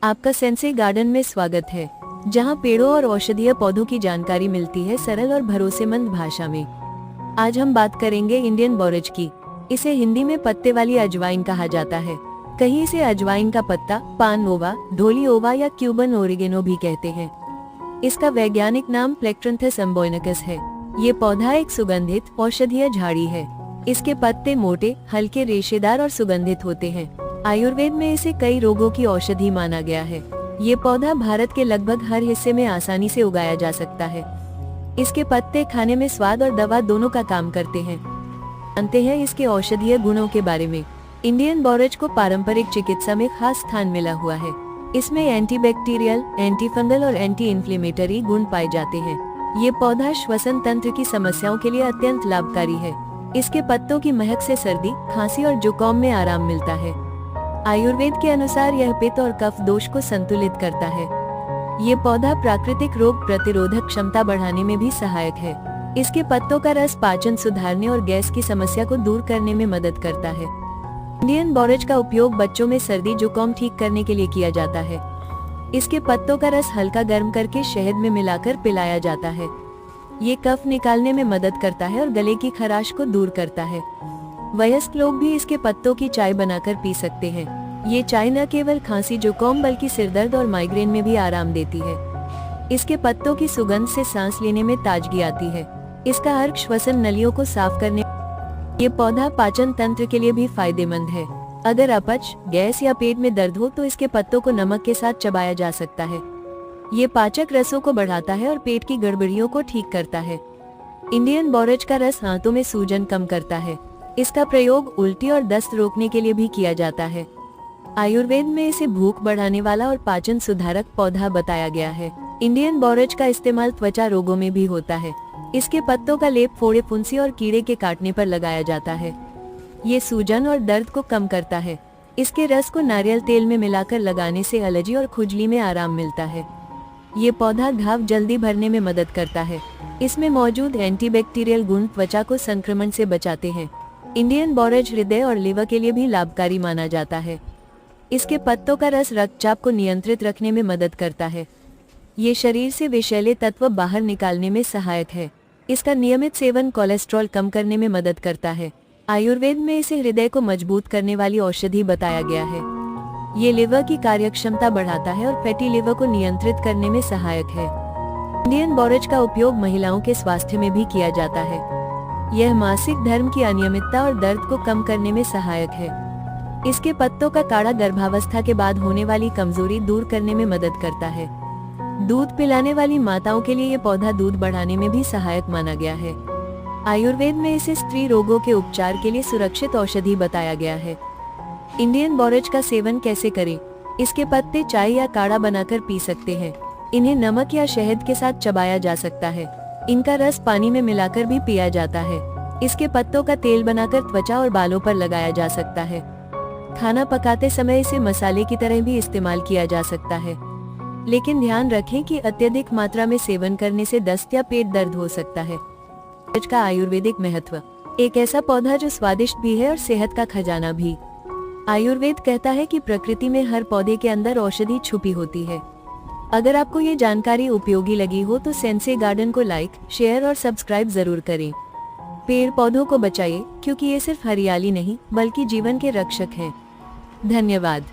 आपका sense garden में स्वागत है, जहां पेड़ों और औषधीय पौधों की जानकारी मिलती है सरल और भरोसेमंद भाषा में। आज हम बात करेंगे इंडियन बोरेज की। इसे हिंदी में पत्ते वाली अजवाइन कहा जाता है। कहीं इसे अजवाइन का पत्ता, पान ओवा, ढोली ओवा या क्यूबन ओरिगेनो भी कहते हैं। इसका वैज्ञानिक नाम प्लेक्ट्रंथस एम्बोइनकस है। ये पौधा एक सुगंधित औषधीय झाड़ी है। इसके पत्ते मोटे, हल्के, रेशेदार और सुगंधित होते हैं। आयुर्वेद में इसे कई रोगों की औषधि माना गया है। ये पौधा भारत के लगभग हर हिस्से में आसानी से उगाया जा सकता है। इसके पत्ते खाने में स्वाद और दवा दोनों का काम करते हैं। जानते हैं इसके औषधीय गुणों के बारे में। इंडियन बोरेज को पारंपरिक चिकित्सा में खास स्थान मिला हुआ है। इसमें एंटीबैक्टीरियल, एंटीफंगल और एंटी इन्फ्लेमेटरी गुण पाए जाते हैं। ये पौधा श्वसन तंत्र की समस्याओं के लिए अत्यंत लाभकारी है। इसके पत्तों की महक से सर्दी, खांसी और जुकाम में आराम मिलता है। आयुर्वेद के अनुसार यह पित्त और कफ दोष को संतुलित करता है। ये पौधा प्राकृतिक रोग प्रतिरोधक क्षमता बढ़ाने में भी सहायक है। इसके पत्तों का रस पाचन सुधारने और गैस की समस्या को दूर करने में मदद करता है। इंडियन बोरेज का उपयोग बच्चों में सर्दी जुकाम ठीक करने के लिए किया जाता है। इसके पत्तों का रस हल्का गर्म करके शहद में मिलाकर पिलाया जाता है। ये कफ निकालने में मदद करता है और गले की खराश को दूर करता है। वयस्क लोग भी इसके पत्तों की चाय बनाकर पी सकते हैं। ये चाय न केवल खांसी जुकाम बल्कि सिरदर्द और माइग्रेन में भी आराम देती है। इसके पत्तों की सुगंध से सांस लेने में ताजगी आती है। इसका अर्क श्वसन नलियों को साफ करने। ये पौधा पाचन तंत्र के लिए भी फायदेमंद है। अगर अपच, गैस या पेट में दर्द हो तो इसके पत्तों को नमक के साथ चबाया जा सकता है। ये पाचक रसों को बढ़ाता है और पेट की गड़बड़ियों को ठीक करता है। इंडियन बोरेज का रस आंतों में सूजन कम करता है। इसका प्रयोग उल्टी और दस्त रोकने के लिए भी किया जाता है। आयुर्वेद में इसे भूख बढ़ाने वाला और पाचन सुधारक पौधा बताया गया है। इंडियन बोरेज का इस्तेमाल त्वचा रोगों में भी होता है। इसके पत्तों का लेप फोड़े, फुंसी और कीड़े के काटने पर लगाया जाता है। ये सूजन और दर्द को कम करता है। इसके रस को नारियल तेल में मिलाकर लगाने से एलर्जी और खुजली में आराम मिलता है। ये पौधा घाव जल्दी भरने में मदद करता है। इसमें मौजूद एंटीबैक्टीरियल गुण त्वचा को संक्रमण से बचाते हैं। इंडियन बोरेज हृदय और लिवर के लिए भी लाभकारी माना जाता है। इसके पत्तों का रस रक्तचाप को नियंत्रित रखने में मदद करता है। ये शरीर से विषैले तत्व बाहर निकालने में सहायक है। इसका नियमित सेवन कोलेस्ट्रॉल कम करने में मदद करता है। आयुर्वेद में इसे हृदय को मजबूत करने वाली औषधि बताया गया है। ये लिवर की कार्यक्षमता बढ़ाता है और फैटी लिवर को नियंत्रित करने में सहायक है। इंडियन बोरेज का उपयोग महिलाओं के स्वास्थ्य में भी किया जाता है। यह मासिक धर्म की अनियमितता और दर्द को कम करने में सहायक है। इसके पत्तों का काढ़ा गर्भावस्था के बाद होने वाली कमजोरी दूर करने में मदद करता है। दूध पिलाने वाली माताओं के लिए ये पौधा दूध बढ़ाने में भी सहायक माना गया है। आयुर्वेद में इसे स्त्री रोगों के उपचार के लिए सुरक्षित औषधि बताया गया है। इंडियन बोरेज का सेवन कैसे करें? इसके पत्ते चाय या काढ़ा बनाकर पी सकते हैं। इन्हें नमक या शहद के साथ चबाया जा सकता है। इनका रस पानी में मिलाकर भी पिया जाता है। इसके पत्तों का तेल बनाकर त्वचा और बालों पर लगाया जा सकता है। खाना पकाते समय इसे मसाले की तरह भी इस्तेमाल किया जा सकता है। लेकिन ध्यान रखें कि अत्यधिक मात्रा में सेवन करने से दस्त या पेट दर्द हो सकता है। बोरेज का आयुर्वेदिक महत्व। एक ऐसा पौधा जो स्वादिष्ट भी है और सेहत का खजाना भी। आयुर्वेद कहता है कि प्रकृति में हर पौधे के अंदर औषधि छुपी होती है। अगर आपको ये जानकारी उपयोगी लगी हो तो सेंसे गार्डन को लाइक, शेयर और सब्सक्राइब जरूर करें। पेड़ पौधों को बचाइए, क्योंकि ये सिर्फ हरियाली नहीं बल्कि जीवन के रक्षक हैं। धन्यवाद।